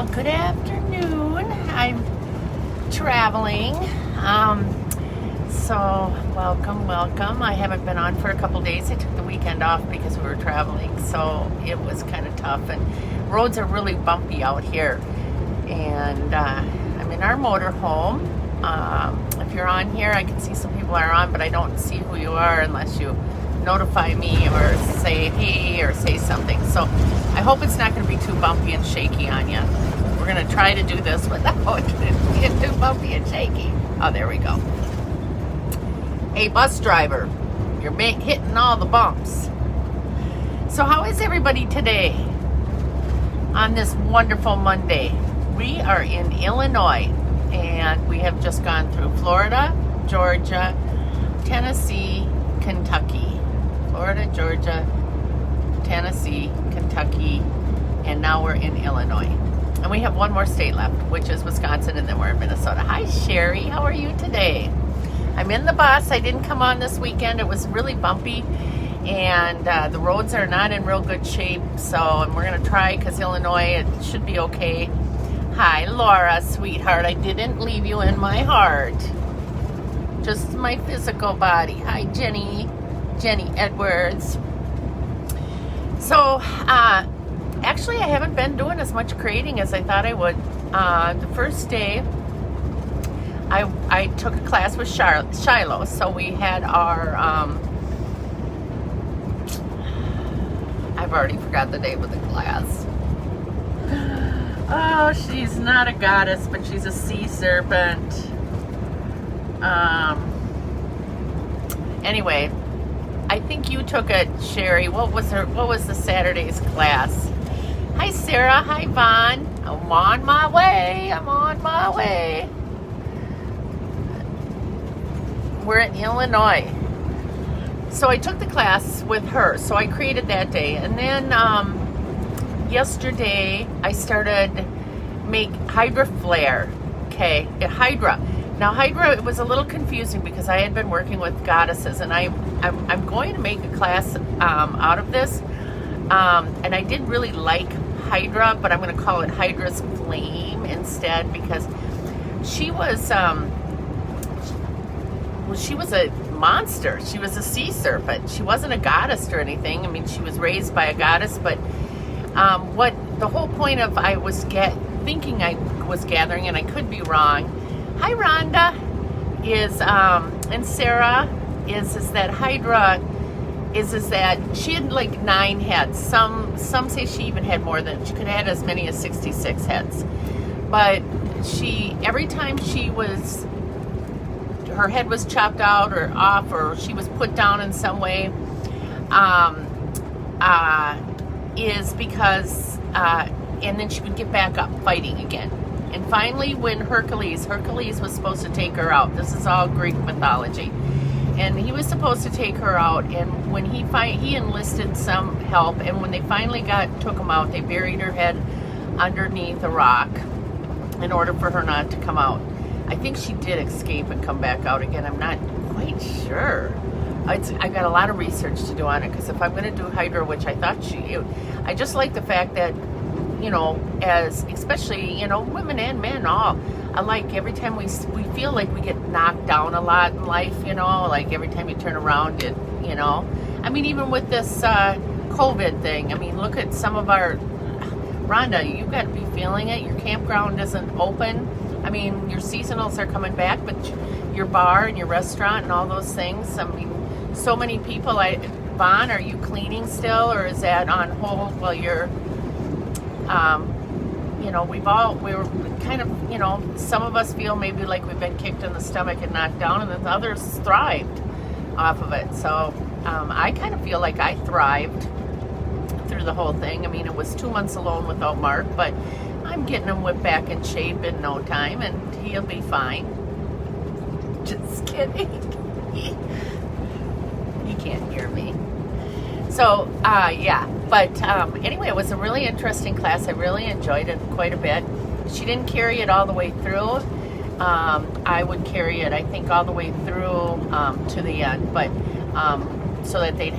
Well, good afternoon. I'm traveling. So welcome. I haven't been on for a couple days. I took the weekend off because we were traveling, so it was kind of tough. And roads are really bumpy out here. And I'm in our motorhome. If you're on here, I can see some people are on, but I don't see who you are unless you notify me or say hey or say something. So I hope it's not going to be too bumpy and shaky on you. We're going to try to do this without it being too bumpy and shaky. Oh, there we go. Hey, bus driver, you're hitting all the bumps. So how is everybody today on this wonderful Monday? We are in Illinois, and we have just gone through Florida, Georgia, Tennessee, Kentucky. Florida, Georgia, Tennessee, Kentucky, and now we're in Illinois. And we have one more state left, which is Wisconsin, and then we're in Minnesota. Hi, Sherry. How are you today? I'm in the bus. I didn't come on this weekend. It was really bumpy, and the roads are not in real good shape. And we're going to try because Illinois, it should be okay. Hi, Laura, sweetheart. I didn't leave you in my heart. Just my physical body. Hi, Jenny Edwards. So, actually, I haven't been doing as much creating as I thought I would. The first day, I took a class with Shiloh. So we had our, I've already forgot the name of the class. Oh, she's not a goddess, but she's a sea serpent. Anyway, I think you took it, Sherry. What was the Saturday's class? Hi, Sarah. Hi, Vaughn. I'm on my way. We're in Illinois. So I took the class with her. So I created that day. And then yesterday I started make Hydra Flare. Okay, Hydra. Now Hydra, it was a little confusing because I had been working with goddesses, and I'm going to make a class out of this. And I did really like Hydra, but I'm going to call it Hydra's Flame instead, because she was a monster. She was a sea serpent. She wasn't a goddess or anything. I mean, she was raised by a goddess, but what the whole point of I was thinking I was gathering, and I could be wrong. Hi, Rhonda. And Sarah is that Hydra is that she had like 9 heads. Some say she even had more than, she could have had as many as 66 heads. But every time her head was chopped out or off, or she was put down in some way, is because, and then she would get back up fighting again. And finally, when Hercules was supposed to take her out. This is all Greek mythology. And he was supposed to take her out, and when he enlisted some help, and when they finally took him out, they buried her head underneath a rock in order for her not to come out. I think she did escape and come back out again. I'm not quite sure. I've got a lot of research to do on it, because if I'm going to do Hydra, which I thought I just like the fact that, as especially, women and men all alike, every time we feel like we get knocked down a lot in life, like every time you turn around, I mean, even with this COVID thing, I mean, look at some of our, Rhonda, you've got to be feeling it. Your campground isn't open. I mean, your seasonals are coming back, but your bar and your restaurant and all those things, I mean, so many people. Vaughn, are you cleaning still, or is that on hold while you're, we were kind of, some of us feel maybe like we've been kicked in the stomach and knocked down, and then others thrived off of it. So I kind of feel like I thrived through the whole thing. I mean, it was 2 months alone without Mark, but I'm getting him whipped back in shape in no time, and he'll be fine. Just kidding. He can't hear me. So, yeah. But anyway, it was a really interesting class. I really enjoyed it quite a bit. She didn't carry it all the way through. I would carry it, I think, all the way through to the end. But so that you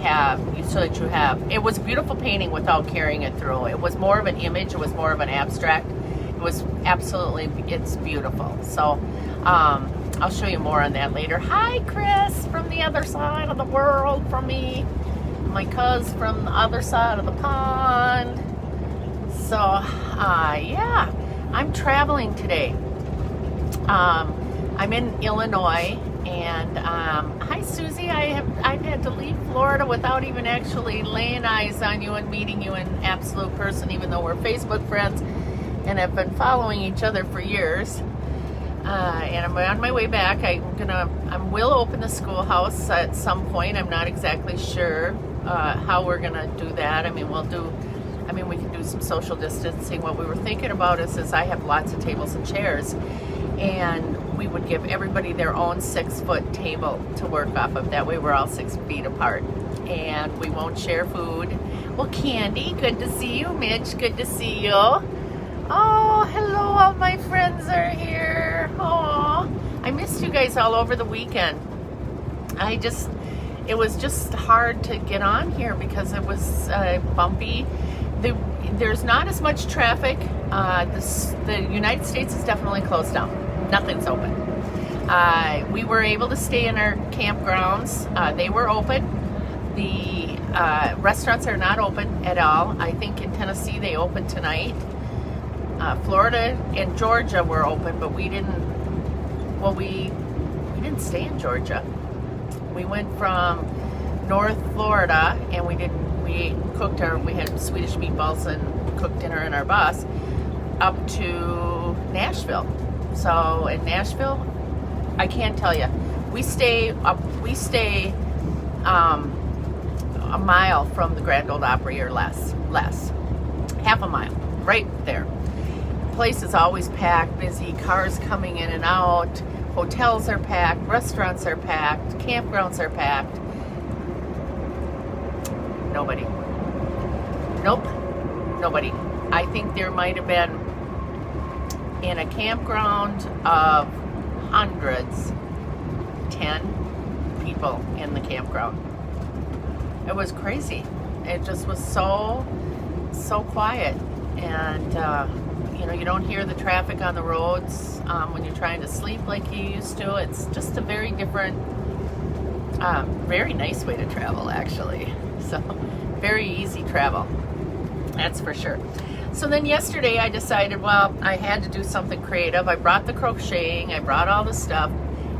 have. It was a beautiful painting without carrying it through. It was more of an image. It was more of an abstract. It was absolutely, it's beautiful. So I'll show you more on that later. Hi, Chris, from the other side of the world from me. My cuz from the other side of the pond. So, yeah, I'm traveling today. I'm in Illinois, and hi, Susie. I've had to leave Florida without even actually laying eyes on you and meeting you in absolute person, even though we're Facebook friends and have been following each other for years. And I'm on my way back. I will open the schoolhouse at some point. I'm not exactly sure how we're gonna do that. I mean, we can do some social distancing. What we were thinking about is I have lots of tables and chairs, and we would give everybody their own 6-foot table to work off of. That way we're all 6 feet apart, and we won't share food. Well, Candy, good to see you. Mitch, good to see you. Oh, hello, all my friends are here. Oh, I missed you guys all over the weekend. It was just hard to get on here because it was bumpy. There's not as much traffic. The United States is definitely closed down. Nothing's open. We were able to stay in our campgrounds. They were open. The restaurants are not open at all. I think in Tennessee they opened tonight. Florida and Georgia were open, but we didn't stay in Georgia. We went from North Florida, and we had Swedish meatballs and cooked dinner in our bus up to Nashville. So in Nashville, I can't tell you, we stay a mile from the Grand Ole Opry or less, half a mile, right there. Place is always packed, busy, cars coming in and out, hotels are packed, restaurants are packed, campgrounds are packed. Nobody. Nope, nobody. I think there might have been, in a campground of hundreds, 10 people in the campground. It was crazy. It just was so quiet, and you don't hear the traffic on the roads when you're trying to sleep like you used to. It's just a very different, very nice way to travel, actually. So very easy travel, that's for sure. So then yesterday I decided, well, I had to do something creative. I brought the crocheting, I brought all the stuff,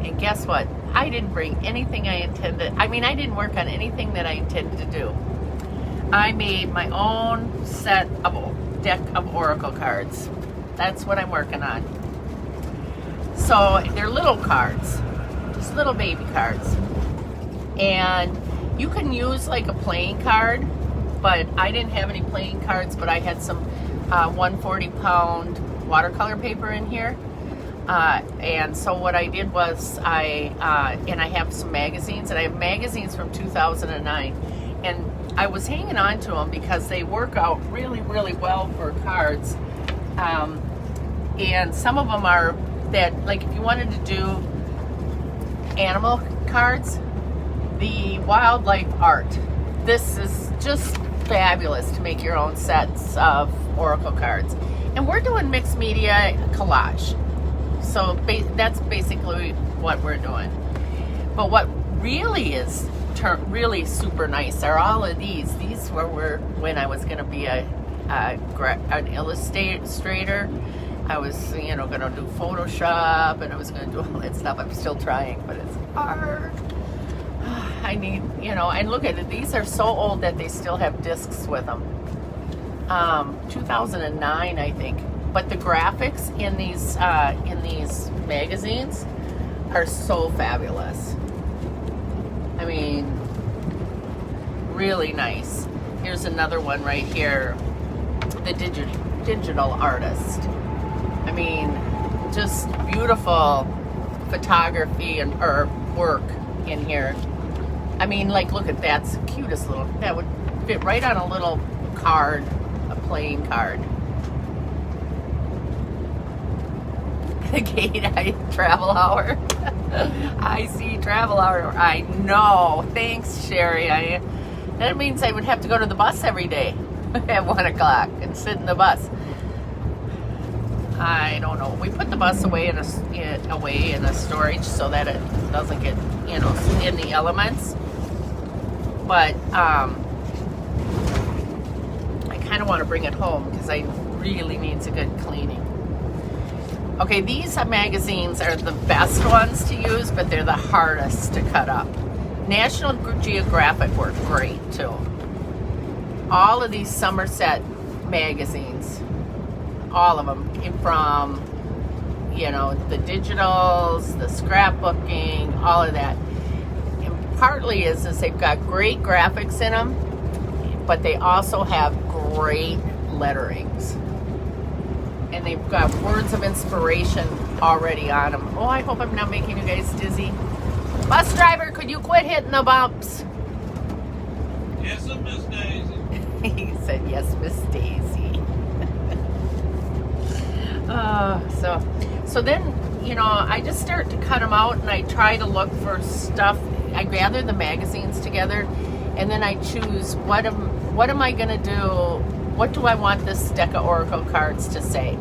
and guess what? I didn't bring anything I intended. I mean, I didn't work on anything that I intended to do. I made my own deck of Oracle cards. That's what I'm working on. So they're little cards, just little baby cards. And you can use like a playing card, but I didn't have any playing cards, but I had some 140-pound watercolor paper in here. And so what I did was I have some magazines, and I have magazines from 2009. And I was hanging on to them because they work out really, really well for cards. And some of them are that, like if you wanted to do animal cards, the wildlife art, this is just fabulous to make your own sets of Oracle cards. And we're doing mixed media collage. So that's basically what we're doing. But what really is really super nice are all of these. These were when I was going to be an illustrator. I was, going to do Photoshop, and I was going to do all that stuff. I'm still trying, but it's hard. I need, and look at it. These are so old that they still have discs with them. 2009, I think. But the graphics in these magazines are so fabulous. I mean, really nice. Here's another one right here. The digital artist. I mean, just beautiful photography or work in here. I mean, like, look at that. It's the cutest little, that would fit right on a little card, a playing card. The Gate Travel Hour. I see Travel Hour. I know. Thanks, Sherry. That means I would have to go to the bus every day at 1 o'clock and sit in the bus. I don't know. We put the bus away in a storage so that it doesn't get, in the elements. But I kind of want to bring it home because it really needs a good cleaning. Okay, these magazines are the best ones to use, but they're the hardest to cut up. National Geographic work great too. All of these Somerset magazines, all of them, from the digitals, the scrapbooking, all of that. And partly is they've got great graphics in them, but they also have great letterings. And they've got words of inspiration already on them. Oh, I hope I'm not making you guys dizzy. Bus driver, could you quit hitting the bumps? Yes, Miss Daisy. He said, yes, Miss Daisy. So then, I just start to cut them out and I try to look for stuff. I gather the magazines together and then I choose what am I going to do? What do I want this deck of Oracle cards to say?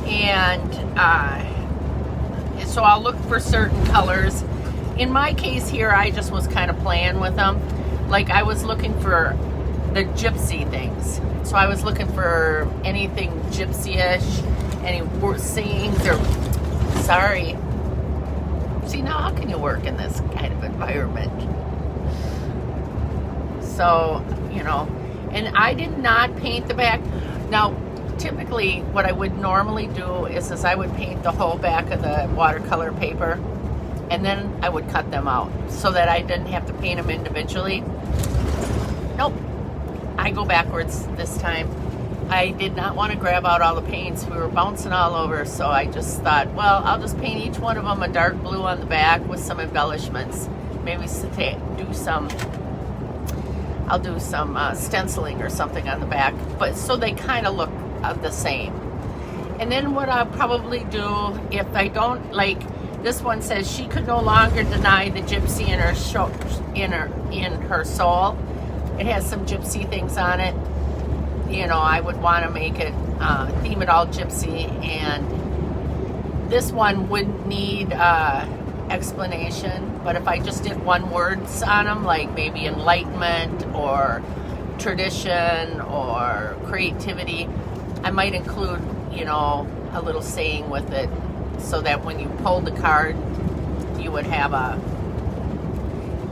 And so I'll look for certain colors. In my case here, I just was kind of playing with them. Like I was looking for the gypsy things. So I was looking for anything gypsy-ish, any sayings or, sorry. See, now how can you work in this kind of environment? So, and I did not paint the back. Now, typically what I would normally do is I would paint the whole back of the watercolor paper and then I would cut them out so that I didn't have to paint them individually. Nope. I go backwards this time. I did not want to grab out all the paints. We were bouncing all over, so I just thought, well, I'll just paint each one of them a dark blue on the back with some embellishments. Maybe I'll do some stenciling or something on the back, but so they kind of look the same. And then what I'll probably do, if I don't, like this one says, she could no longer deny the gypsy in her soul. It has some gypsy things on it. I would want to make it theme it all gypsy, and this one wouldn't need explanation, but if I just did one words on them, like maybe enlightenment or tradition or creativity, I might include a little saying with it so that when you pulled the card you would have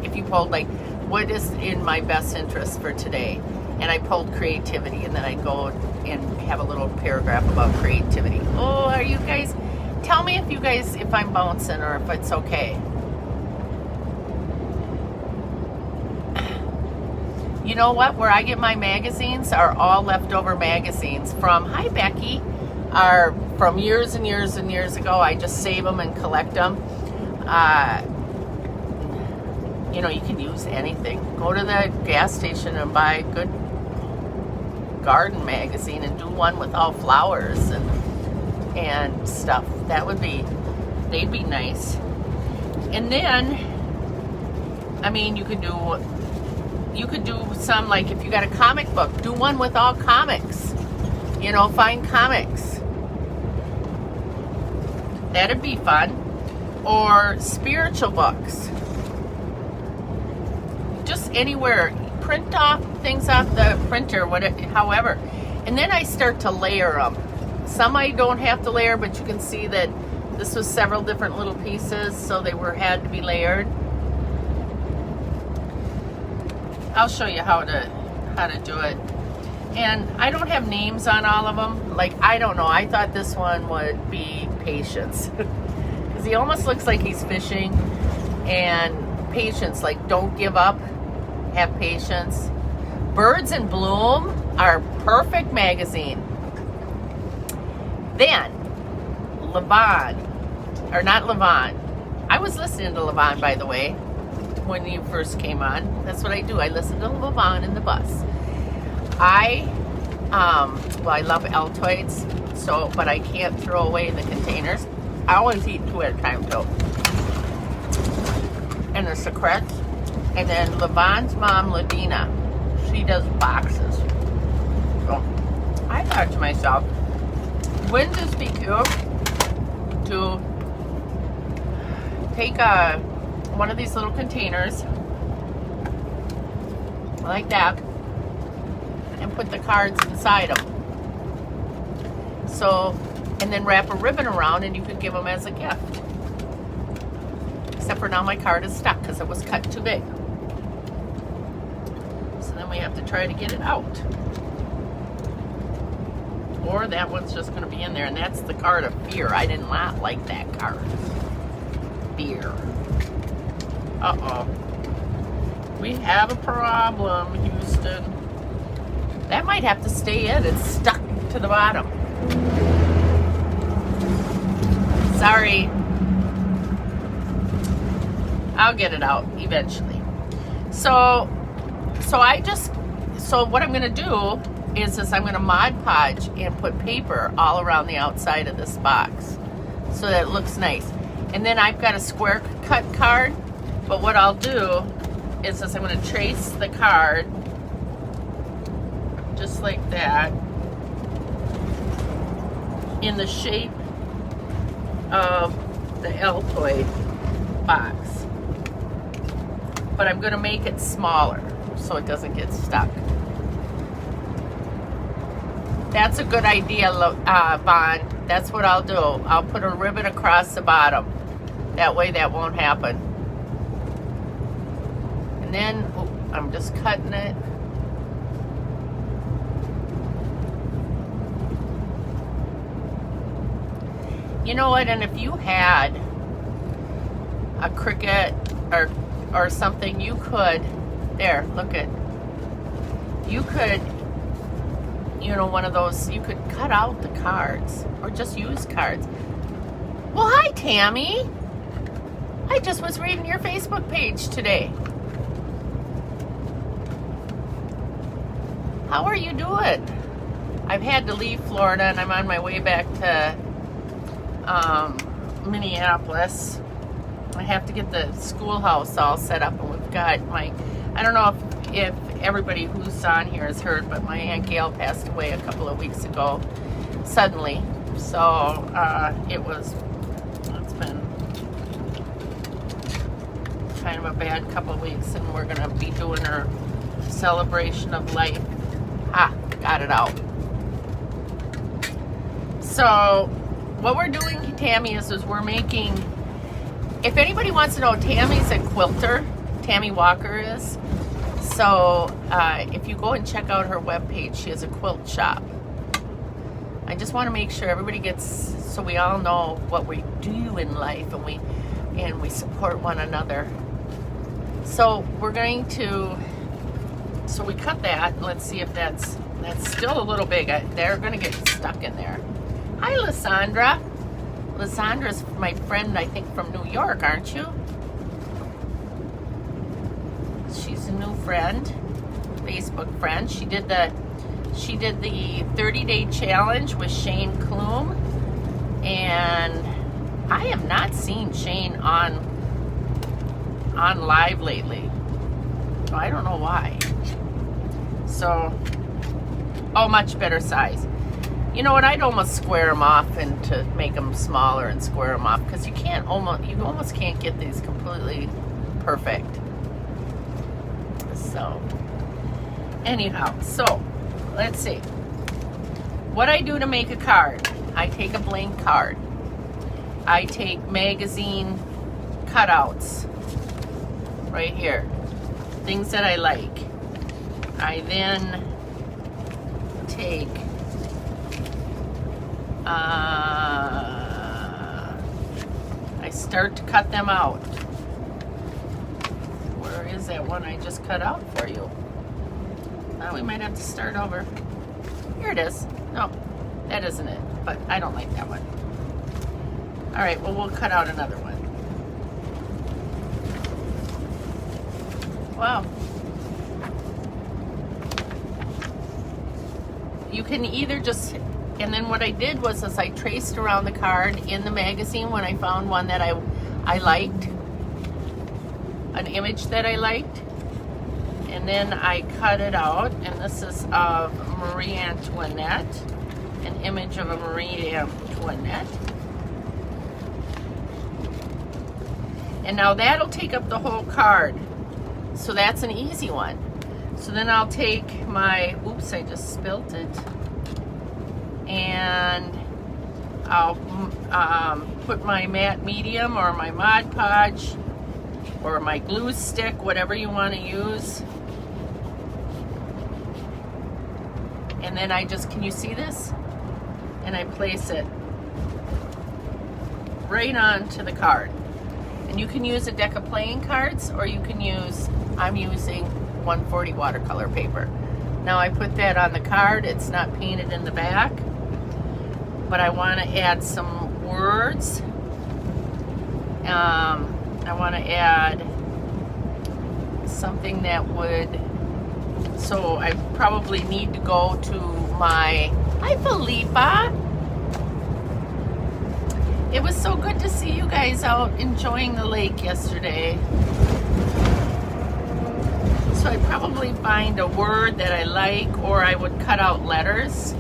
if you pulled like, what is in my best interest for today, and I pulled creativity, and then I go and have a little paragraph about creativity. Oh, are you guys, tell me if I'm bouncing or if it's okay. You know what? Where I get my magazines are all leftover magazines from, hi Becky, are from years and years and years ago. I just save them and collect them. You can use anything. Go to the gas station and buy a good garden magazine and do one with all flowers and stuff. They'd be nice. And then, you could do some, like if you got a comic book, do one with all comics. Find comics. That'd be fun. Or spiritual books. Just anywhere. Print off things off the printer, however. And then I start to layer them. Some I don't have to layer, but you can see that this was several different little pieces, so they had to be layered. I'll show you how to do it. And I don't have names on all of them. Like, I don't know. I thought this one would be patience. Because he almost looks like he's fishing. And patience, like don't give up. Have patience. Birds in Bloom, our perfect magazine. Then, Levon, or not Levon. I was listening to Levon, by the way, when you first came on. That's what I do. I listen to Levon in the bus. I love Altoids, but I can't throw away the containers. I always eat 2 at a time, though. And the secrets. And then Levon's mom, Ladina, she does boxes. So I thought to myself, Wouldn't this be cute to take one of these little containers like that and put the cards inside them? So, and then wrap a ribbon around and you could give them as a gift. Except for now my card is stuck because it was cut too big. So then we have to try to get it out. Or that one's just going to be in there, and that's the card of fear. I did not like that card. Fear. Uh-oh. We have a problem, Houston. That might have to stay in. It's stuck to the bottom. Sorry. I'll get it out eventually. So what I'm going to do is I'm going to Mod Podge and put paper all around the outside of this box so that it looks nice. And then I've got a square cut card, but what I'll do is I'm going to trace the card just like that in the shape of the Altoid box. But I'm going to make it smaller so it doesn't get stuck. That's a good idea, Vaughn. That's what I'll do. I'll put a ribbon across the bottom. That way that won't happen. And then, I'm just cutting it. You know what, and if you had a Cricut or something, you could, there, look at, you could, you know, one of those, you could cut out the cards or just use cards. Well, hi, Tammy. I just was reading your Facebook page today. How are you doing? I've had to leave Florida and I'm on my way back to Minneapolis. I have to get the schoolhouse all set up, and we've got I don't know if everybody who's on here has heard, but my Aunt Gail passed away a couple of weeks ago, suddenly. So it's been kind of a bad couple of weeks, and we're gonna be doing her celebration of life. Got it out. So what we're doing, Tammy, is we're making, if anybody wants to know, Tammy's a quilter. Tammy Walker is. So if you go and check out her webpage, she has a quilt shop. I just want to make sure everybody gets, so we all know what we do in life, and we support one another. So we're going to, so we cut that, and let's see if that's still a little big. They're going to get stuck in there. Hi, Lysandra. Lysandra's my friend, I think, from New York, aren't you? She's a new friend, Facebook friend. She did the 30-day challenge with Shane Klum, and I have not seen Shane on live lately. So I don't know why. So, oh, much better size. You know what? I'd almost square them off and to make them smaller and square them off, because you almost can't get these completely perfect. So, anyhow, so let's see. What I do to make a card: I take a blank card. I take magazine cutouts right here, things that I like. I then take I start to cut them out. Where is that one I just cut out for you? Well, we might have to start over. Here it is. No, that isn't it, but I don't like that one. All right, well, we'll cut out another one. Wow. You can either just, and then what I did was I traced around the card in the magazine when I found one that I liked, an image that I liked, and then I cut it out, and this is of Marie Antoinette, an image of a Marie Antoinette. And now that'll take up the whole card. So that's an easy one. So then I'll take my, oops, I just spilt it. And I'll put my matte medium or my Mod Podge or my glue stick, whatever you want to use. And then I just, can you see this? And I place it right onto the card. And you can use a deck of playing cards, or you can use, I'm using 140 watercolor paper. Now I put that on the card. It's not painted in the back, but I want to add some words. I want to add something that would, so I probably need to go to my, hi Felipa. It was so good to see you guys out enjoying the lake yesterday. So I'd probably find a word that I like, or I would cut out letters.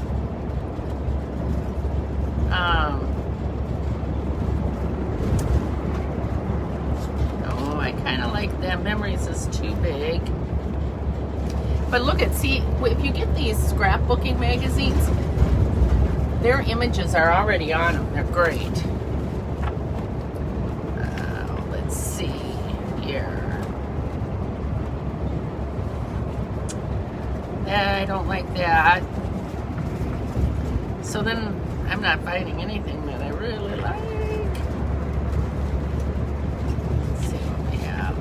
Oh, I kind of like that. Memories is too big. But look at, see, if you get these scrapbooking magazines, their images are already on them. They're great. Let's see here. I don't like that. So then I'm not finding anything that I really like. Let's see what we have.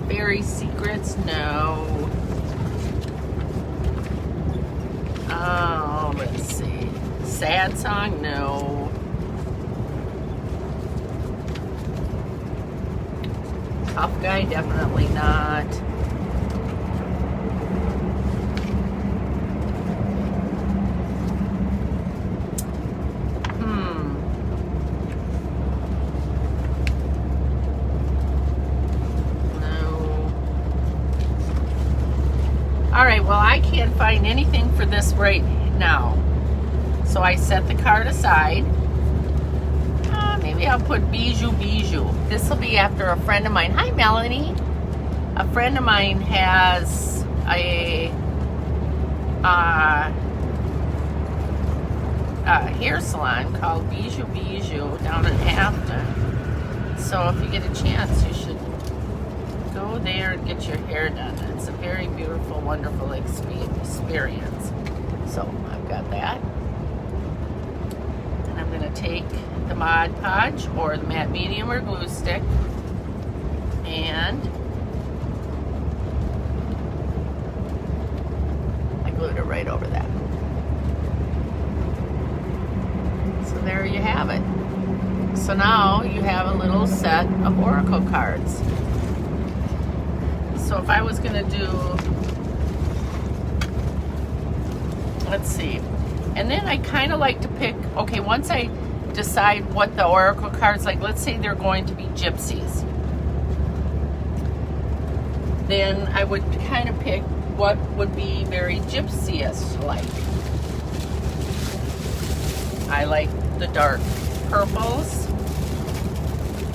Fairy Secrets, no. Oh, let's see. Sad Song, no. Tough Guy, definitely not. Well, I can't find anything for this right now. So I set the card aside. Maybe I'll put Bijou. This will be after a friend of mine. Hi, Melanie. A friend of mine has a hair salon called Bijou down in Afton. So if you get a chance, you should go there and get your hair done. It's a very beautiful, wonderful experience. So I've got that. And I'm going to take the Mod Podge or the matte medium or glue stick, and I glued it right over that. So there you have it. So now you have a little set of oracle cards. So if I was going to do, let's see, and then I kind of like to pick, okay, once I decide what the oracle cards, like let's say they're going to be gypsies, then I would kind of pick what would be very gypsy-ish like. I like the dark purples,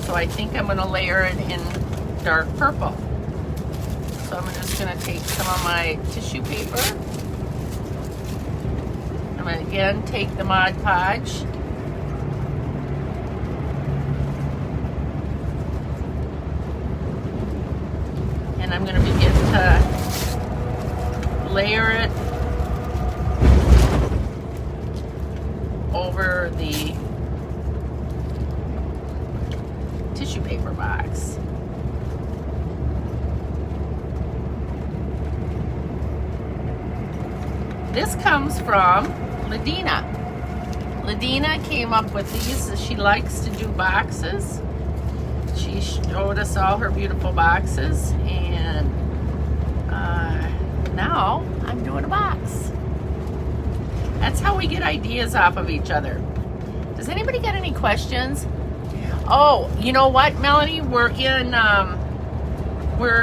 so I think I'm going to layer it in dark purple. So I'm just going to take some of my tissue paper. I'm going to again take the Mod Podge. And I'm going to begin to layer it over the tissue paper box. This comes from Ladina. Ladina came up with these. She likes to do boxes. She showed us all her beautiful boxes, and now I'm doing a box. That's how we get ideas off of each other. Does anybody got any questions? Oh, you know what, Melanie? We're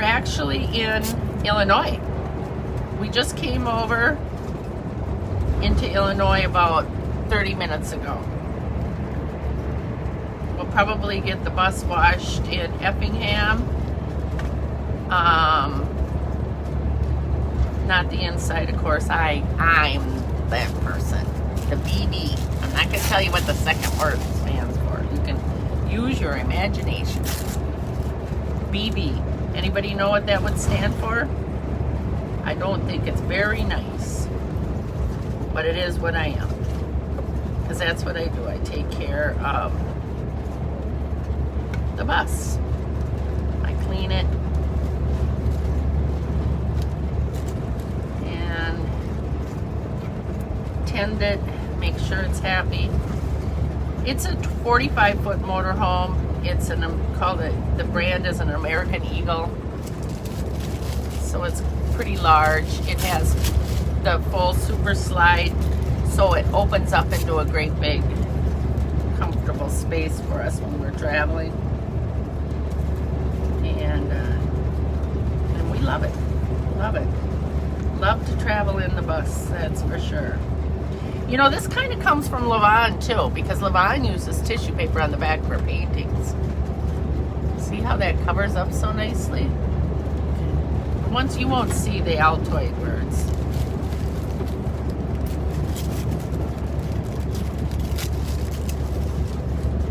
actually in Illinois. We just came over into Illinois about 30 minutes ago. We'll probably get the bus washed in Effingham. Not the inside, of course. I'm that person. The BB. I'm not going to tell you what the second word stands for. You can use your imagination. BB. Anybody know what that would stand for? I don't think it's very nice. But it is what I am. Because that's what I do. I take care of the bus. I clean it. And tend it. Make sure it's happy. It's a 45-foot motorhome. It's the brand is an American Eagle. So it's pretty large. It has the full super slide, so it opens up into a great big comfortable space for us when we're traveling. And we love it. Love it. Love to travel in the bus, that's for sure. You know, this kind of comes from Levon too, because Levon uses tissue paper on the back for paintings. See how that covers up so nicely? Once you won't see the Altoid birds.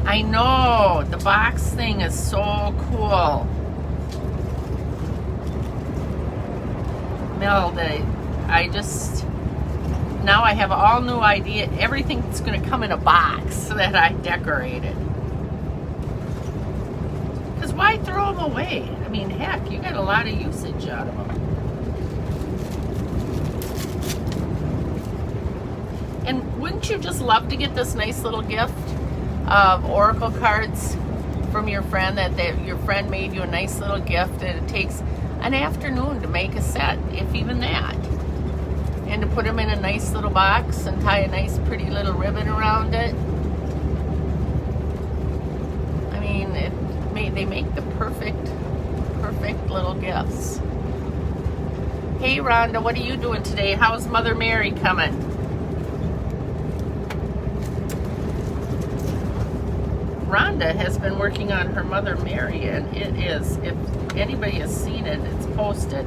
I know, the box thing is so cool. Mel, now I have all new idea. Everything's going to come in a box that I decorated. Because why throw them away? I mean, heck, you got a lot of usage out of them. And wouldn't you just love to get this nice little gift of Oracle cards from your friend, your friend made you a nice little gift, and it takes an afternoon to make a set, if even that. And to put them in a nice little box and tie a nice pretty little ribbon around it. I mean, they make the perfect little gifts. Hey Rhonda, what are you doing today? How's Mother Mary coming? Rhonda has been working on her Mother Mary, and it is, if anybody has seen it, it's posted.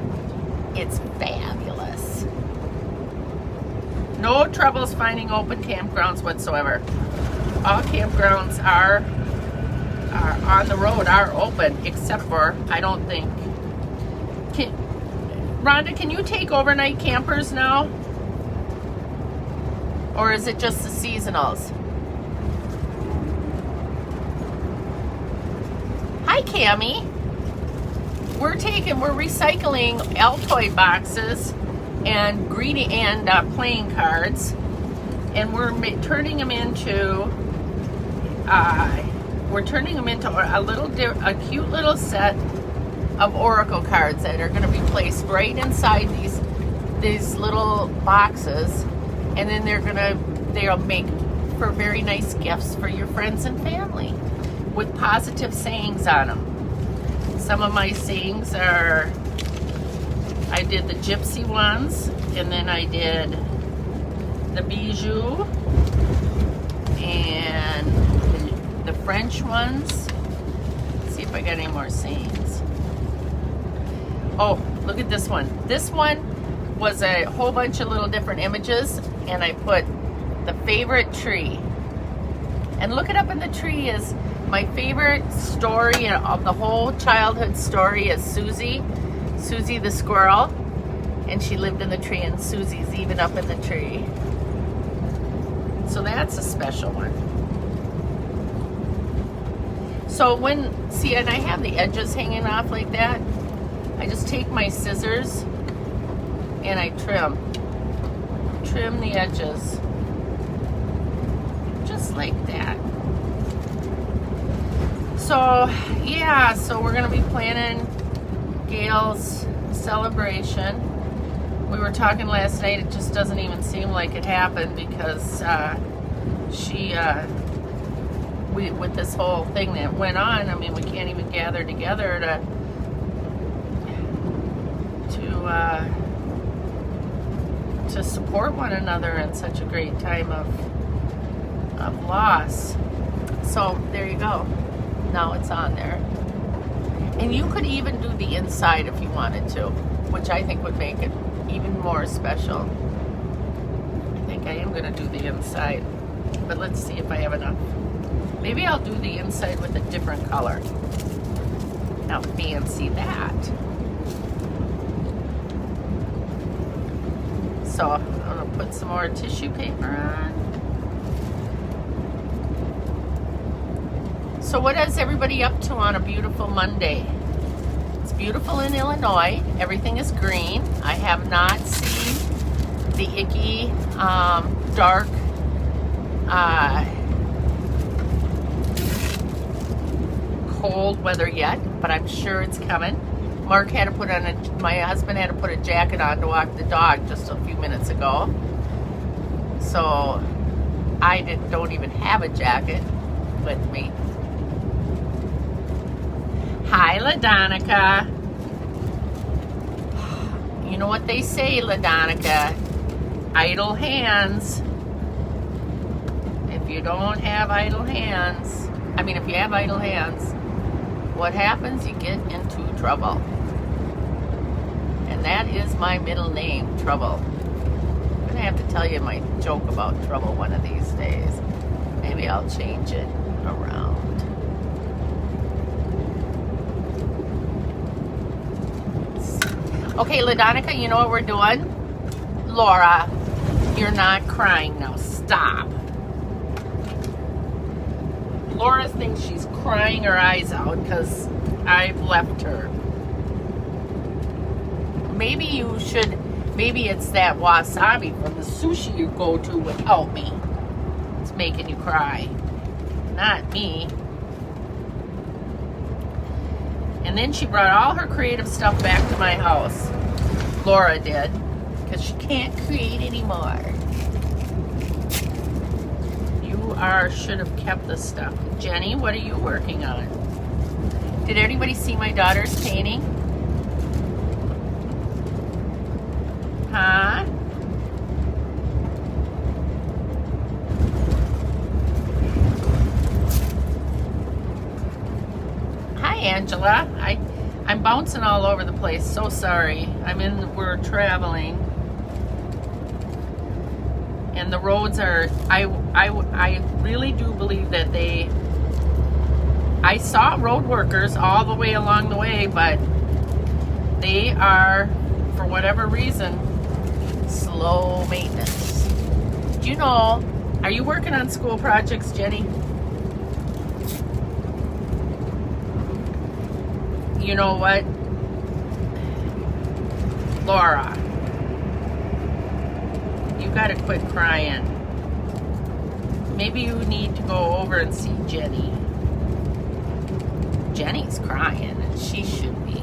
It's fabulous. No troubles finding open campgrounds whatsoever. All campgrounds are on the road, are open, except for, I don't think. Rhonda, can you take overnight campers now? Or is it just the seasonals? Hi, Cammie. We're recycling Altoid boxes and greeting and playing cards, and we're turning them into a cute little set of Oracle cards that are going to be placed right inside these little boxes, and then they'll make for very nice gifts for your friends and family with positive sayings on them. Some of my sayings are, I did the gypsy ones, and then I did the bijou, and the French ones. Let's see if I got any more sayings. Oh, look at this one. This one was a whole bunch of little different images, and I put the favorite tree. And look it up in the tree is my favorite story of the whole childhood story is Susie the squirrel, and she lived in the tree, and Susie's even up in the tree. So that's a special one. So and I have the edges hanging off like that, I just take my scissors and I trim the edges just like that. So yeah, so we're gonna be planning Gail's celebration. We were talking last night, it just doesn't even seem like it happened because with this whole thing that went on, I mean, we can't even gather together to to support one another in such a great time of loss. So there you go. Now it's on there. And you could even do the inside if you wanted to, which I think would make it even more special. I think I am going to do the inside, but let's see if I have enough. Maybe I'll do the inside with a different color. Now fancy that. So I'm going to put some more tissue paper on. So what is everybody up to on a beautiful Monday? It's beautiful in Illinois. Everything is green. I have not seen the icky, dark, cold weather yet, but I'm sure it's coming. Mark had to put on my husband had to put a jacket on to walk the dog just a few minutes ago. So I don't even have a jacket with me. Hi, LaDonica. You know what they say, LaDonica? Idle hands. If you don't have idle hands, if you have idle hands, what happens? You get into trouble. And that is my middle name, Trouble. I'm going to have to tell you my joke about trouble one of these days. Maybe I'll change it around. Okay, LaDonica, you know what we're doing? Laura, you're not crying now. Stop. Laura thinks she's crying her eyes out because I've left her. Maybe it's that wasabi from the sushi you go to without me. It's making you cry. Not me. And then she brought all her creative stuff back to my house. Laura did. Because she can't create anymore. You should have kept this stuff. Jenny, what are you working on? Did anybody see my daughter's painting? Huh? Hi, Angela. I'm bouncing all over the place. So sorry. We're traveling. And the roads are, I really do believe that I saw road workers all the way along the way, but they are, for whatever reason, slow maintenance. Do you know, are you working on school projects, Jenny? You know what? Laura, you gotta quit crying. Maybe you need to go over and see Jenny. Jenny's crying, and she should be.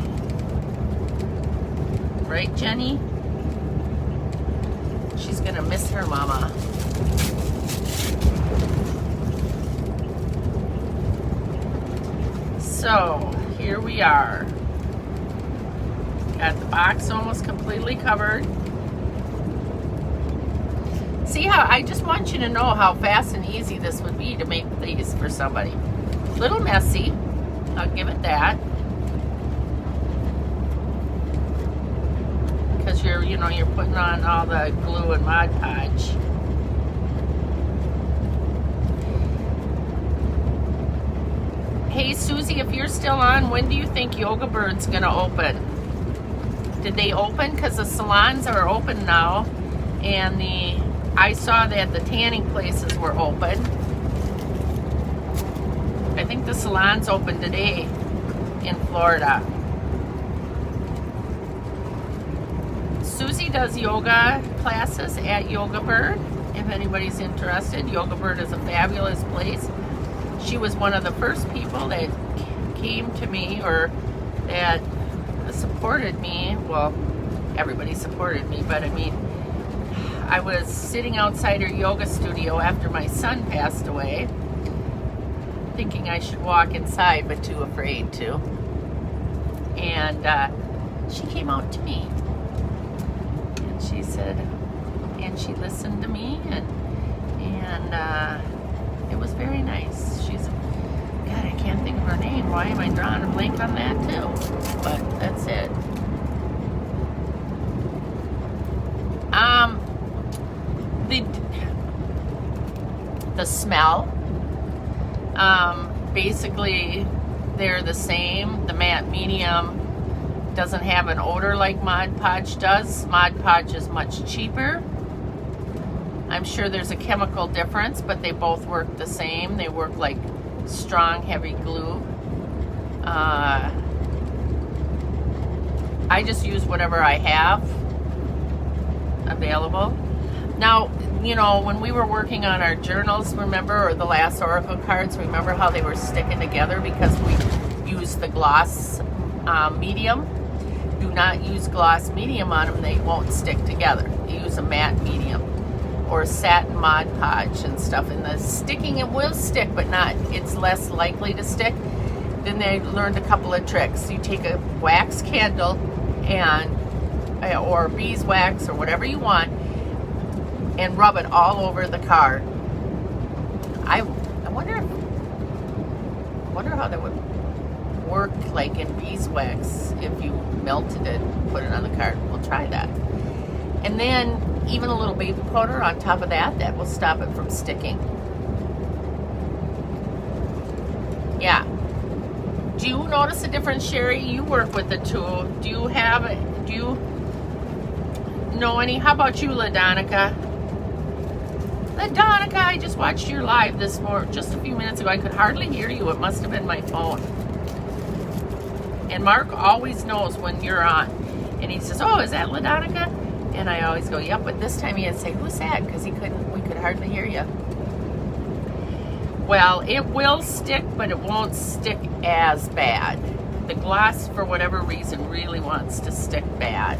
Right, Jenny? She's gonna miss her mama. So, here we are. Got the box almost completely covered. See how, I just want you to know how fast and easy this would be to make these for somebody. A little messy, I'll give it that. Because you're putting on all the glue and Mod Podge. Hey Susie, if you're still on, when do you think Yoga Bird's gonna open? Did they open? Because the salons are open now, and I saw that the tanning places were open. I think the salons open today in Florida. Susie does yoga classes at Yoga Bird. If anybody's interested, Yoga Bird is a fabulous place. She was one of the first people that came to me, or that supported me. Well, everybody supported me, but I was sitting outside her yoga studio after my son passed away, thinking I should walk inside, but too afraid to. And she came out to me, and she said, and she listened to me, and it was very nice. She's, God, I can't think of her name. Why am I drawing a blank on that too? But that's it. The smell. Basically, they're the same. The matte medium doesn't have an odor like Mod Podge does. Mod Podge is much cheaper. I'm sure there's a chemical difference, but they both work the same. They work like strong, heavy glue. I just use whatever I have available. Now, you know, when we were working on our journals, remember, or the last Oracle cards, remember how they were sticking together because we used the gloss medium? Do not use gloss medium on them. They won't stick together. You use a matte medium or satin Mod Podge and stuff. And the sticking, it will stick, but not, it's less likely to stick. Then they learned a couple of tricks. You take a wax candle and, or beeswax or whatever you want, and rub it all over the card. I wonder how that would work like in beeswax if you melted it and put it on the card. We'll try that. And then even a little baby powder on top of that will stop it from sticking. Yeah. Do you notice a difference, Sherry? You work with the tool. Do you know any? How about you, LaDonica? LaDonica, I just watched your live just a few minutes ago. I could hardly hear you. It must have been my phone. And Mark always knows when you're on. And he says, oh, is that LaDonica? And I always go, yep. But this time he had to say, who's that? Because we could hardly hear you. Well, it will stick, but it won't stick as bad. The gloss, for whatever reason, really wants to stick bad.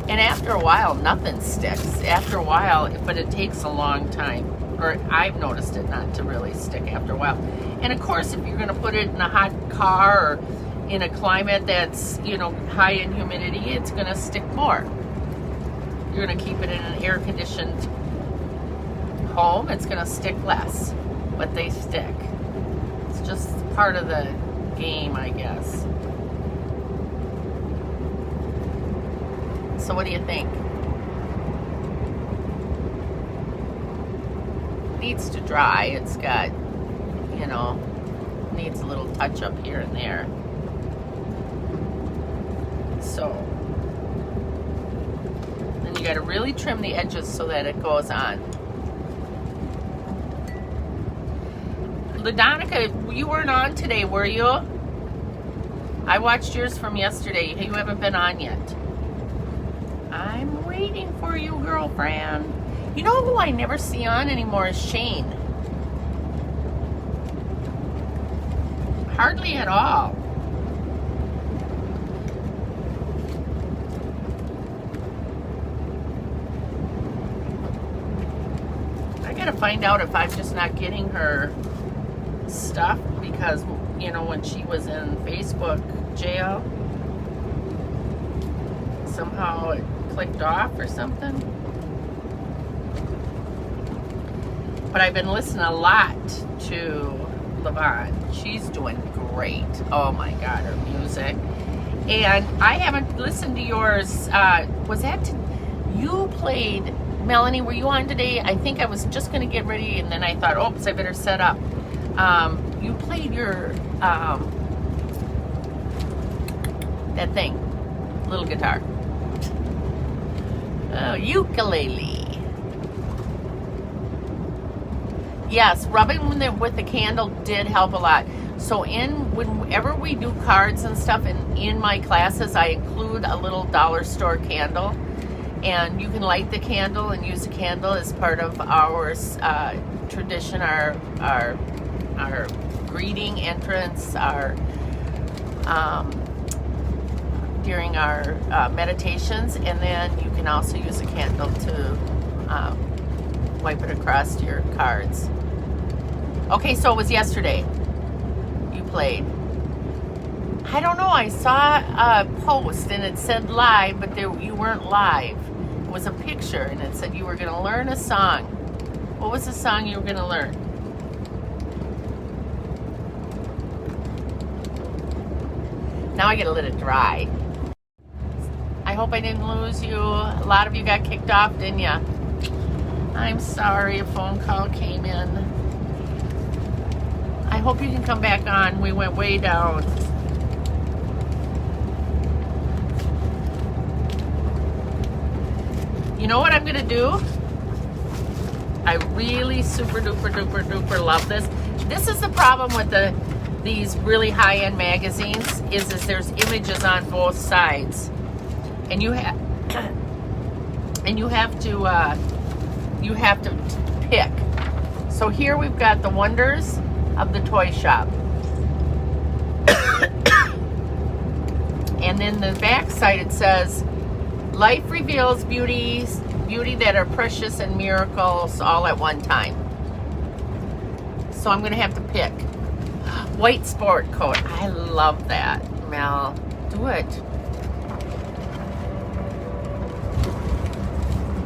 And after a while, nothing sticks. After a while, but it takes a long time. Or I've noticed it not to really stick after a while. And of course, if you're going to put it in a hot car or in a climate that's, you know, high in humidity, it's going to stick more. You're going to keep it in an air-conditioned home, it's going to stick less. But they stick. It's just part of the game, I guess. So what do you think? It needs to dry. It's got, you know, needs a little touch up here and there. So then you got to really trim the edges so that it goes on. LaDonica, you weren't on today, were you? I watched yours from yesterday. You haven't been on yet. I'm waiting for you, girlfriend. You know who I never see on anymore is Shane. Hardly at all. I gotta find out if I'm just not getting her stuff because, you know, when she was in Facebook jail, somehow it clicked off or something. But I've been listening a lot to Levon. She's doing great. Oh my God, her music. And I haven't listened to yours. Was that you played, Melanie, were you on today? I think I was just going to get ready and then I thought, oops, I better set up. You played your, that thing, little guitar. Oh, ukulele. Yes, rubbing with the candle did help a lot. So whenever we do cards and stuff in my classes, I include a little dollar store candle. And you can light the candle and use the candle as part of our tradition, our greeting entrance, during our meditations, and then you can also use a candle to wipe it across your cards. Okay, so it was yesterday you played. I don't know, I saw a post and it said live, but you weren't live. It was a picture, and it said you were going to learn a song. What was the song you were going to learn? Now I got to let it dry. I hope I didn't lose you. A lot of you got kicked off, didn't you? I'm sorry, a phone call came in. I hope you can come back on. We went way down. You know what I'm gonna do? I really super duper duper duper love this. This is the problem with these really high-end magazines is there's images on both sides, and you have to pick. So here we've got the wonders of the toy shop. And then the back side it says, life reveals beauty that are precious and miracles all at one time. So I'm gonna have to pick. White sport coat. I love that. Mel, do it.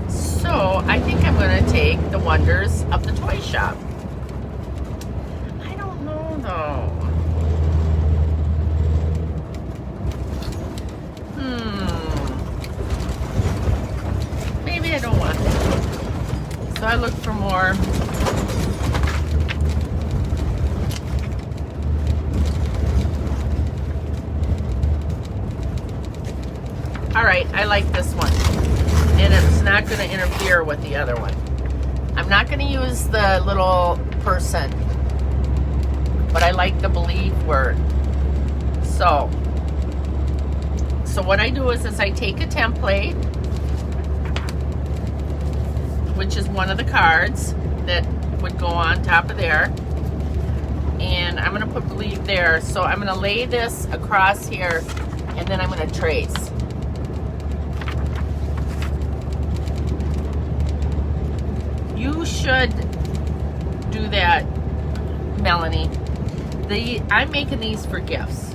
So I think I'm gonna take the wonders of the toy shop. I don't know though. Maybe I don't want it. So I look for more. All right, I like this one. And it's not going to interfere with the other one. I'm not going to use the little person, but I like the believe word. So what I do is I take a template, which is one of the cards that would go on top of there, and I'm going to put believe there. So I'm going to lay this across here, and then I'm going to trace. You should do that, Melanie. I'm making these for gifts.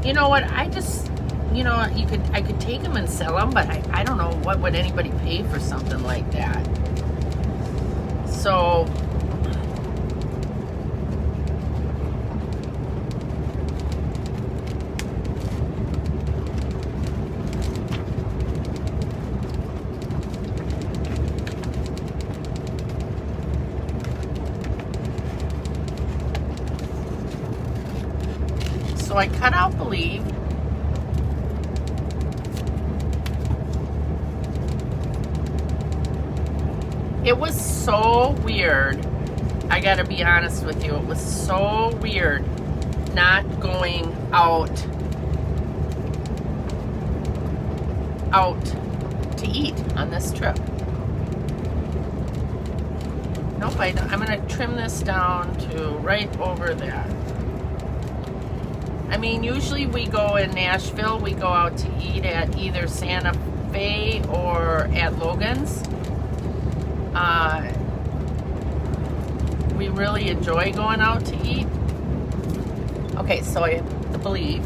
You know what? I could take them and sell them, but I don't know what would anybody pay for something like that. So I cut out believe. It was so weird. I gotta be honest with you. It was so weird not going out to eat on this trip. Nope, I don't. I'm gonna trim this down to right over there. I mean, usually we go in Nashville, we go out to eat at either Santa Fe or at Logan's. We really enjoy going out to eat. Okay, so I believe.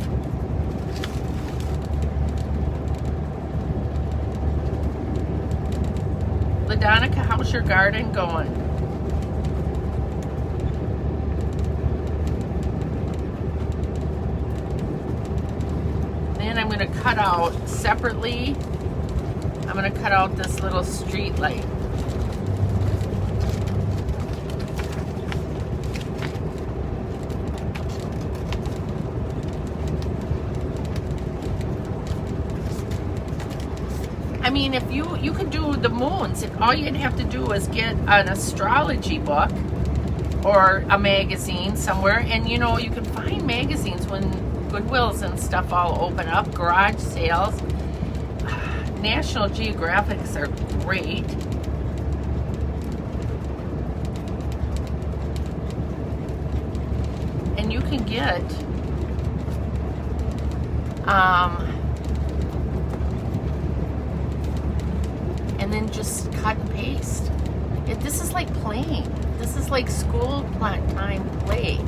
LaDonica, how's your garden going? Then I'm going to cut out separately. I'm going to cut out this little street light. I mean, if you could do the moons, if all you'd have to do is get an astrology book or a magazine somewhere, and you know, you can find magazines when Goodwills and stuff all open up, garage sales. National Geographics are great. And you can get and then just cut and paste. This is like playing. This is like school time play.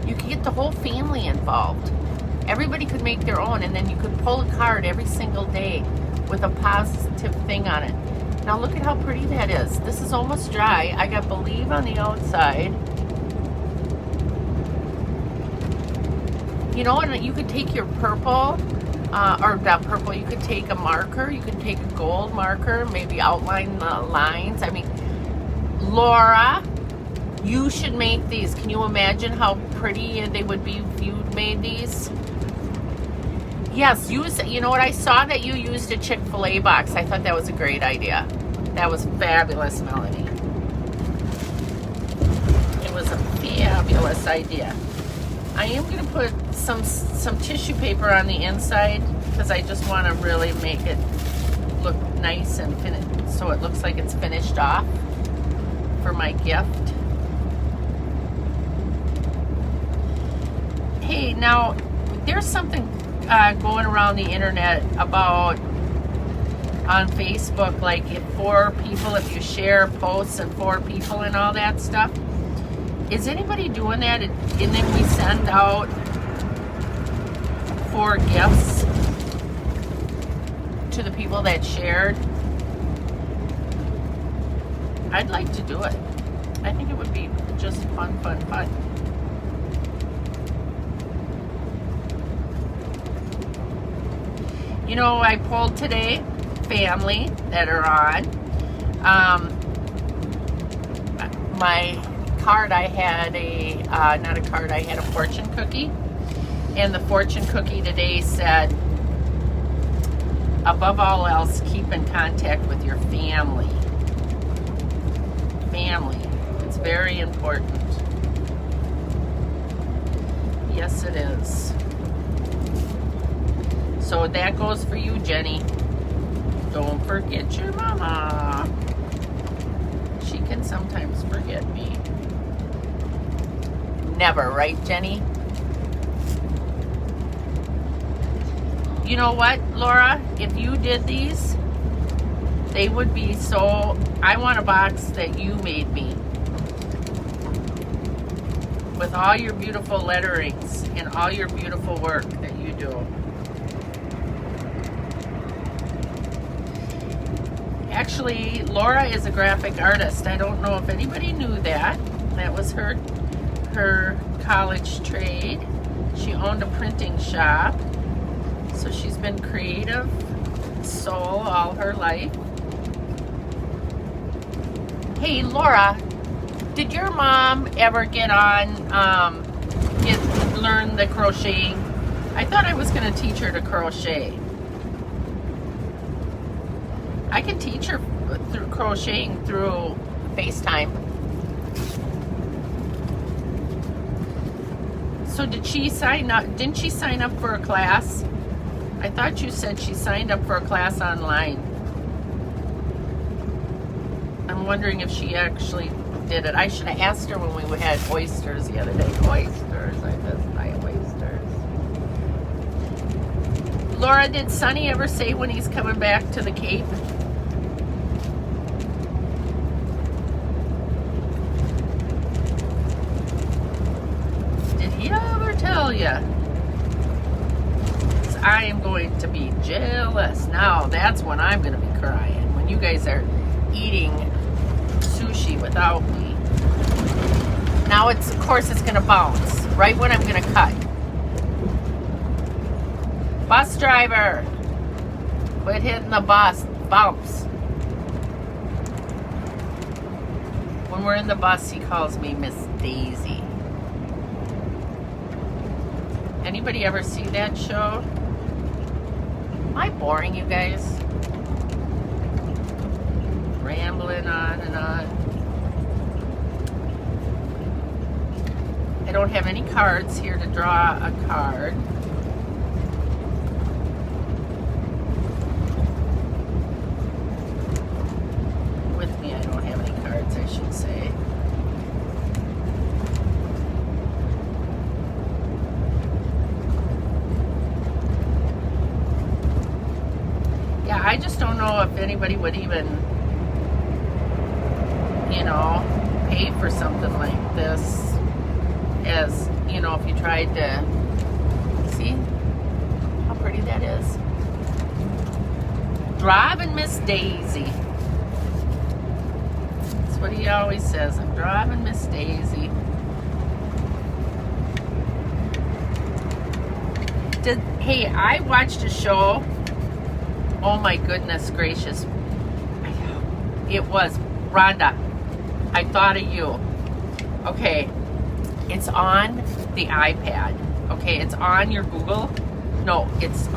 You can get the whole family involved. Everybody could make their own, and then you could pull a card every single day with a positive thing on it. Now look at how pretty that is. This is almost dry. I got Believe on the outside. You know, and you could take your purple, or not purple, you could take a marker, you could take a gold marker, maybe outline the lines. I mean, Laura, you should make these. Can you imagine how pretty they would be if you made these? Yes, you know what, I saw that you used a Chick-fil-A box. I thought that was a great idea. That was fabulous, Melanie. It was a fabulous idea. I am going to put some tissue paper on the inside because I just want to really make it look nice and finished, so it looks like it's finished off for my gift. Hey, now there's something going around the internet about on Facebook, like if 4 people, if you share posts and 4 people and all that stuff. Is anybody doing that? And then we send out 4 gifts to the people that shared. I'd like to do it. I think it would be just fun. You know, I pulled today family that are on. My card, I had not a card, I had a fortune cookie. And the fortune cookie today said, above all else, keep in contact with your family. Family. It's very important. Yes, it is. So that goes for you, Jenny. Don't forget your mama. She can sometimes forget me. Never, right, Jenny? You know what, Laura? If you did these, they would be so... I want a box that you made me. With all your beautiful letterings and all your beautiful work that you do. Actually, Laura is a graphic artist. I don't know if anybody knew that. That was her college trade. She owned a printing shop. So she's been creative soul all her life. Hey, Laura, did your mom ever get on, learn the crocheting? I thought I was going to teach her to crochet. I can teach her through crocheting through FaceTime. So did she sign up? Didn't she sign up for a class? I thought you said she signed up for a class online. I'm wondering if she actually did it. I should have asked her when we had oysters the other day. Oysters, I miss my oysters. Laura, did Sonny ever say when he's coming back to the Cape? Did he ever tell you? I am going to be jealous. Now that's when I'm going to be crying. When you guys are eating sushi without me. Now of course it's going to bounce right when I'm going to cut. Bus driver, quit hitting the bus bumps. When we're in the bus, he calls me Miss Daisy. Anybody ever see that show? Am I boring, you guys? Rambling on and on. I don't have any cards here to draw a card. With me, I don't have any cards, I should say. I just don't know if anybody would even, you know, pay for something like this, as, you know, if you tried to, see, driving Miss Daisy. That's what he always says. I'm driving Miss Daisy. Hey, I watched a show. Oh my goodness gracious. It was Rhonda. I thought of you. Okay. It's on the iPad. Okay, it's on your Google. No, it's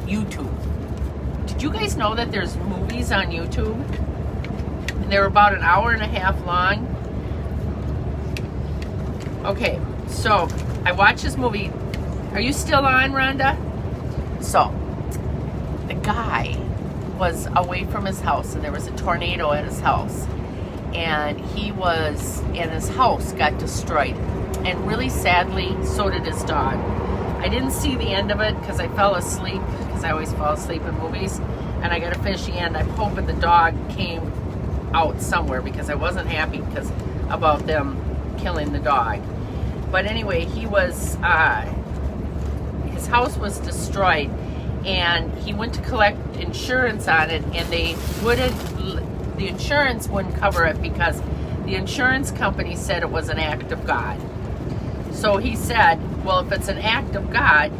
YouTube. Did you guys know that there's movies on YouTube? And they're about an hour and a half long. Okay, so I watched this movie. Are you still on, Rhonda? So, the guy was away from his house and there was a tornado at his house. And his house got destroyed. And really sadly, so did his dog. I didn't see the end of it because I fell asleep, because I always fall asleep in movies. And I got to finish the end. I'm hoping the dog came out somewhere because I wasn't happy about them killing the dog. But anyway, his house was destroyed and he went to collect insurance on it, and the insurance wouldn't cover it because the insurance company said it was an act of God. So he said, well, if it's an act of God,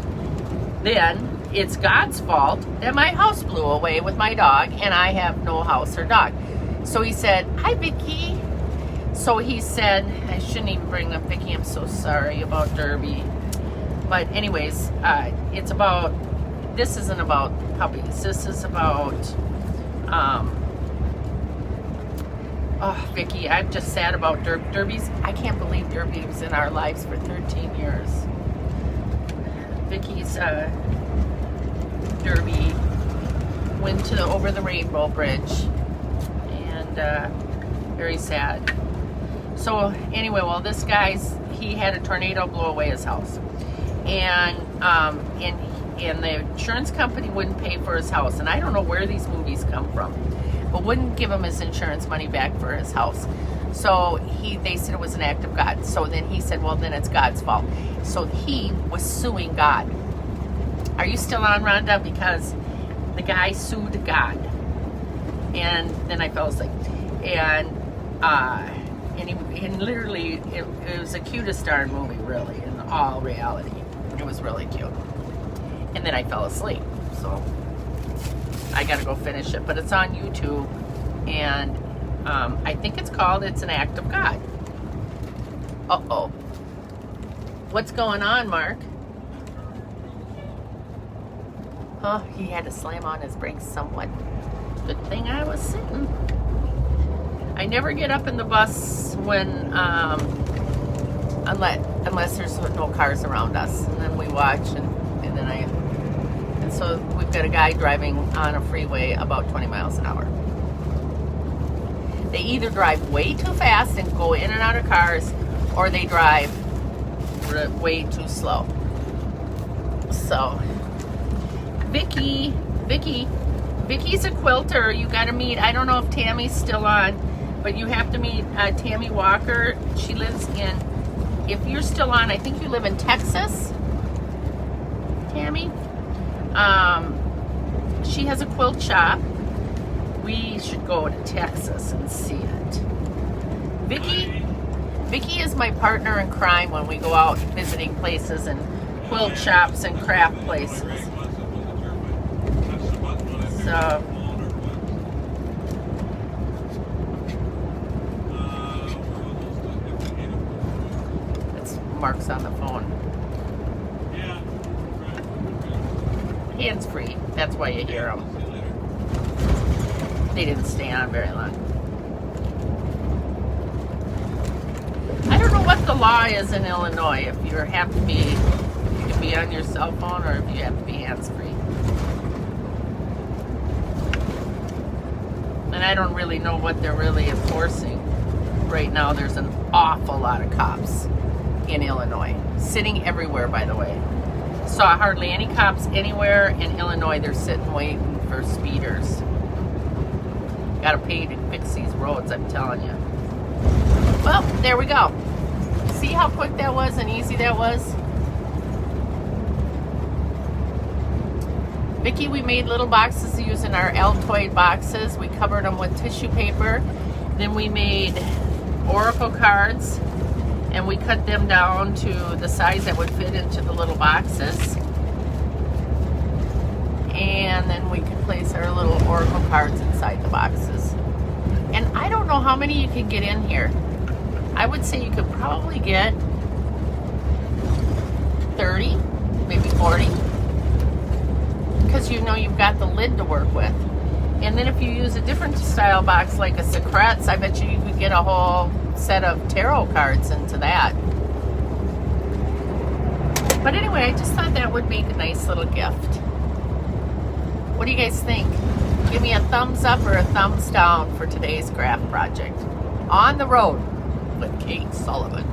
then it's God's fault that my house blew away with my dog and I have no house or dog. So he said, hi, Vicky. So he said, I shouldn't even bring up Vicky. I'm so sorry about Derby. But anyways, this isn't about puppies. This is about, Vicky, I'm just sad about Derby's. I can't believe Derby was in our lives for 13 years. Vicky's, Derby went to over the Rainbow Bridge, and very sad. So anyway, well, this he had a tornado blow away his house, and the insurance company wouldn't pay for his house, and I don't know where these movies come from, but wouldn't give him his insurance money back for his house. So they said it was an act of God. So then he said, well, then it's God's fault. So he was suing God. Are you still on, Rhonda? Because the guy sued God. And then I fell asleep. And literally, it was the cutest darn movie, really, in all reality. It was really cute. And then I fell asleep. So I got to go finish it. But it's on YouTube. And I think it's called It's an Act of God. Uh-oh. What's going on, Mark? Oh, he had to slam on his brakes somewhat. Good thing I was sitting. I never get up in the bus when, unless there's no cars around us. And then we watch, and so we've got a guy driving on a freeway about 20 miles an hour. They either drive way too fast and go in and out of cars, or they drive way too slow. So, Vicky's a quilter. You got to meet, I don't know if Tammy's still on, but you have to meet Tammy Walker. She lives if you're still on, I think you live in Texas, Tammy. She has a quilt shop. We should go to Texas and see it. Vicky is my partner in crime when we go out visiting places and quilt shops and craft places. So it's Mark's on the phone. Hands free. That's why you hear them. They didn't stay on very long. I don't know what the law is in Illinois. If you have to be, you can be on your cell phone, or if you have to be hands free. And I don't really know what they're really enforcing. Right now, there's an awful lot of cops in Illinois, sitting everywhere, by the way. Saw hardly any cops anywhere in Illinois. They're sitting waiting for speeders. Gotta pay to fix these roads, I'm telling you. Well, there we go. See how quick that was and easy that was? Vicky, we made little boxes using our Altoid boxes. We covered them with tissue paper. Then we made Oracle cards, and we cut them down to the size that would fit into the little boxes. And then we could place our little Oracle cards inside the boxes. And I don't know how many you can get in here. I would say you could probably get 30, maybe 40. Because you know you've got the lid to work with. And then if you use a different style box like a Secrets, I bet you could get a whole set of tarot cards into that. But anyway, I just thought that would make a nice little gift. What do you guys think? Give me a thumbs up or a thumbs down for today's craft project. On the road with Kate Sullivan.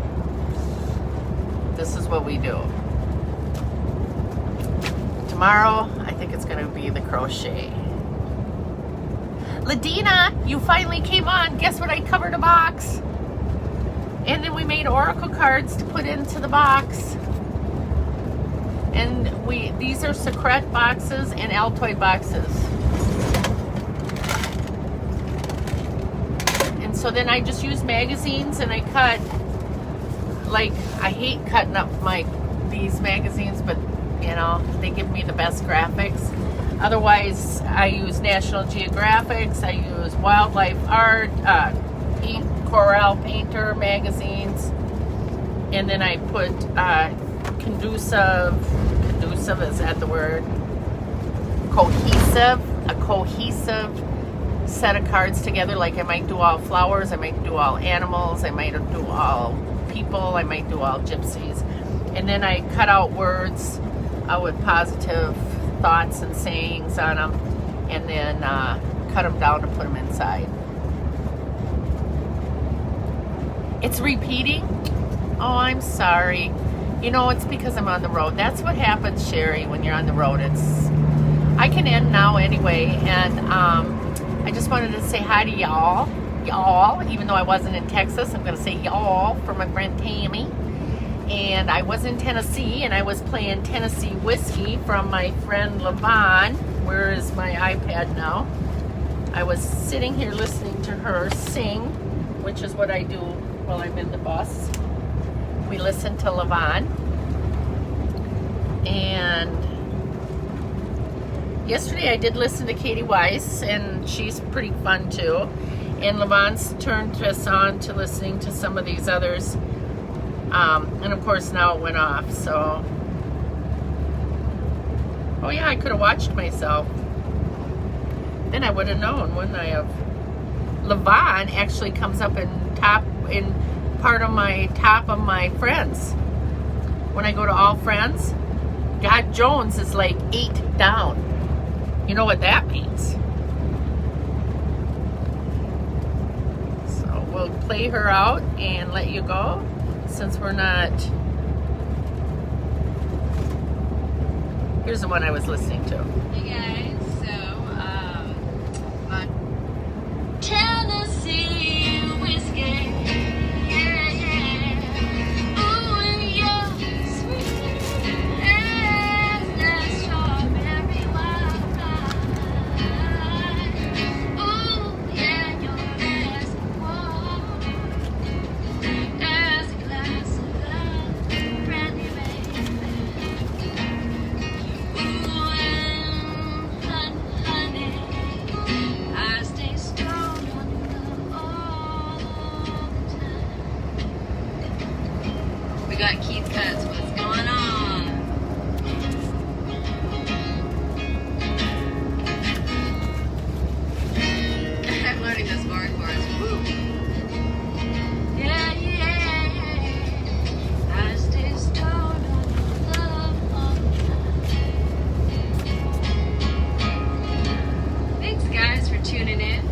This is what we do. Tomorrow, I think it's going to be the crochet. Ladina, you finally came on. Guess what? I covered a box. And then we made Oracle cards to put into the box. And these are Secret boxes and Altoid boxes. And so then I just use magazines and I cut, like, I hate cutting up these magazines, but you know, they give me the best graphics. Otherwise, I use National Geographics, I use Wildlife Art, Corel Painter magazines, and then I put conducive, is that the word? A cohesive set of cards together. Like I might do all flowers, I might do all animals, I might do all people, I might do all gypsies. And then I cut out words with positive thoughts and sayings on them, and then cut them down to put them inside. It's repeating? Oh, I'm sorry. You know, it's because I'm on the road. That's what happens, Sherry, when you're on the road. I can end now anyway, and I just wanted to say hi to y'all. Y'all, even though I wasn't in Texas, I'm going to say y'all for my friend Tammy. And I was in Tennessee, and I was playing Tennessee Whiskey from my friend Levon. Where is my iPad now? I was sitting here listening to her sing, which is what I do while I'm in the bus. We listen to Levon. And yesterday I did listen to Katie Weiss, and she's pretty fun too. And Levon's turned us on to listening to some of these others. And of course now it went off, so. Oh yeah, I could have watched myself. Then I would have known, wouldn't I have? Levon actually comes up in part of my top of my friends. When I go to all friends, God Jones is like 8 down. You know what that means. So we'll play her out and let you go, since we're not. Here's the one I was listening to. Hey guys, so my Tennessee whiskey, yeah, yeah. Ooh, and you're sweet as the strawberry wine. Ooh, yeah, you're as warm as a glass of love, brandy, baby. Ooh, and honey, I stay strong on your love all the time. We got Keith Cuts. What's going on? I'm learning this bar chorus. Woo. Yeah, yeah, yeah. I stay strong on your love all the time. Thanks, guys, for tuning in.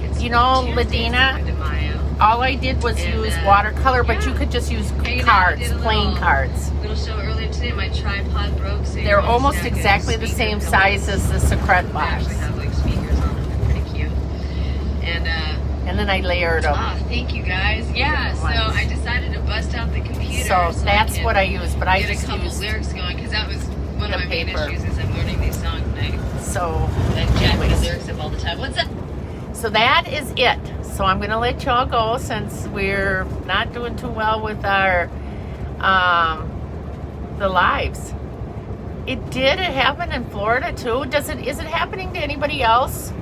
It's You know, Tuesday, Ladina, 2nd of Mayo. all I did was And, use watercolor, but yeah. you could just use Hey, cards, I did a plain little- cards. Little show earlier today. My tripod broke, so They're you're almost stuck in exactly the speaker same pillows. size as the Secret They box. actually have like speakers on them. They're pretty cute. And And then I layered them. thank you guys. Yeah, so Different ones. I decided to bust out the computer. So that's I what I use, but I get just a couple used. lyrics going, because that was One of my main paper. issues is I'm learning these songs and I So jack the anyways. lyrics up all the time. What's that? So that is it. So I'm going to let y'all go since we're not doing too well with our the lives. It happen in Florida too. Is it happening to anybody else?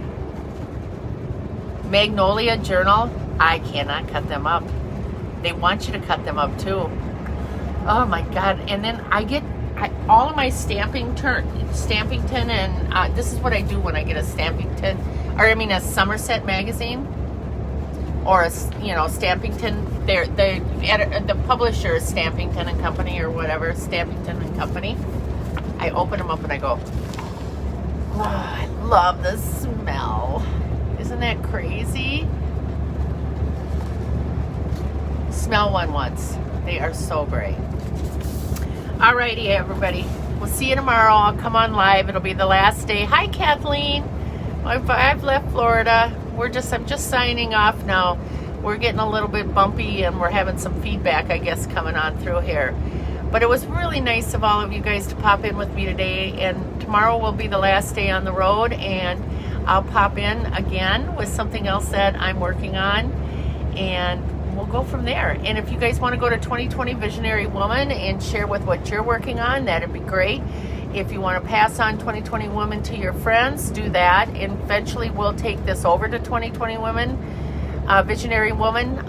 Magnolia Journal, I cannot cut them up. They want you to cut them up too. Oh my God. And then I get all of my Stampington, and this is what I do when I get a a Somerset magazine, or a Stampington. The publisher is Stampington and Company or whatever, Stampington and Company. I open them up and I go, oh, I love the smell. Isn't that crazy? Smell one once. They are so great. Alrighty, everybody. We'll see you tomorrow. I'll come on live. It'll be the last day. Hi, Kathleen. I've left Florida. I'm just signing off now. We're getting a little bit bumpy and we're having some feedback, I guess, coming on through here. But it was really nice of all of you guys to pop in with me today. And tomorrow will be the last day on the road. And I'll pop in again with something else that I'm working on. And we'll go from there. And if you guys want to go to 2020 Visionary Woman and share with what you're working on, that'd be great. If you want to pass on 2020 Woman to your friends, do that. And eventually we'll take this over to 2020 Women, Visionary Woman,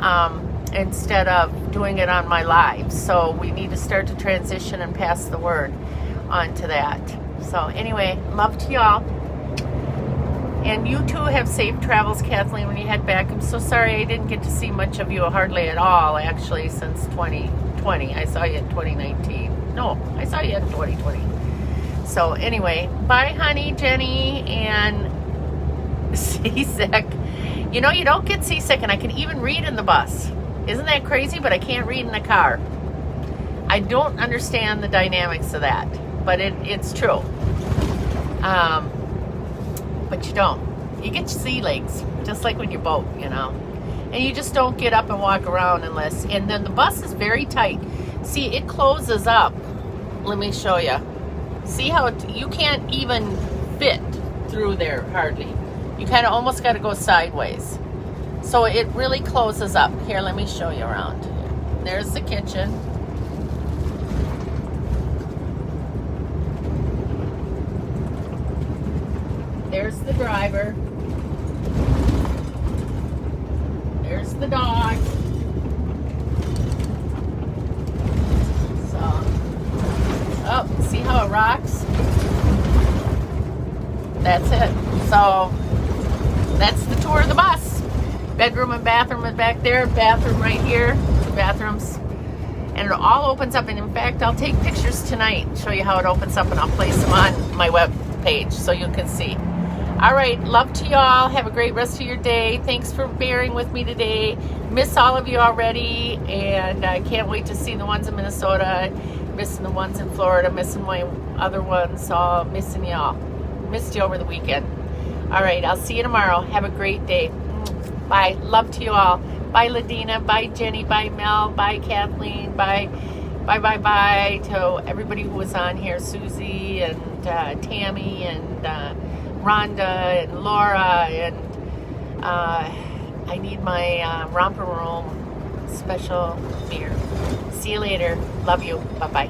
instead of doing it on my live. So we need to start to transition and pass the word on to that. So anyway, love to y'all. And you too have safe travels, Kathleen, when you head back. I'm so sorry I didn't get to see much of you, hardly at all, actually, since 2020. I saw you in 2019. No, I saw you in 2020. So anyway, bye, honey, Jenny, and seasick. You know, you don't get seasick, and I can even read in the bus. Isn't that crazy? But I can't read in the car. I don't understand the dynamics of that, but it's true. But you don't. You get your sea legs, just like when you boat, And you just don't get up and walk around unless... And then the bus is very tight. See, it closes up. Let me show you. See how you can't even fit through there, hardly. You kind of almost got to go sideways. So it really closes up. Here, let me show you around. There's the kitchen. There's the driver. There's the dog. So, oh, see how it rocks? That's it. So, that's the tour of the bus. Bedroom and bathroom is back there. Bathroom right here. Two bathrooms. And it all opens up. And in fact, I'll take pictures tonight, show you how it opens up, and I'll place them on my web page so you can see. All right, love to y'all. Have a great rest of your day. Thanks for bearing with me today. Miss all of you already, and I can't wait to see the ones in Minnesota, missing the ones in Florida, missing my other ones, all missing y'all. Missed you over the weekend. All right, I'll see you tomorrow. Have a great day. Bye. Love to you all. Bye, Ladina. Bye, Jenny. Bye, Mel. Bye, Kathleen. Bye to everybody who was on here, Susie and Tammy and Rhonda and Laura, and I need my romper room special beer. See you later. Love you. Bye-bye.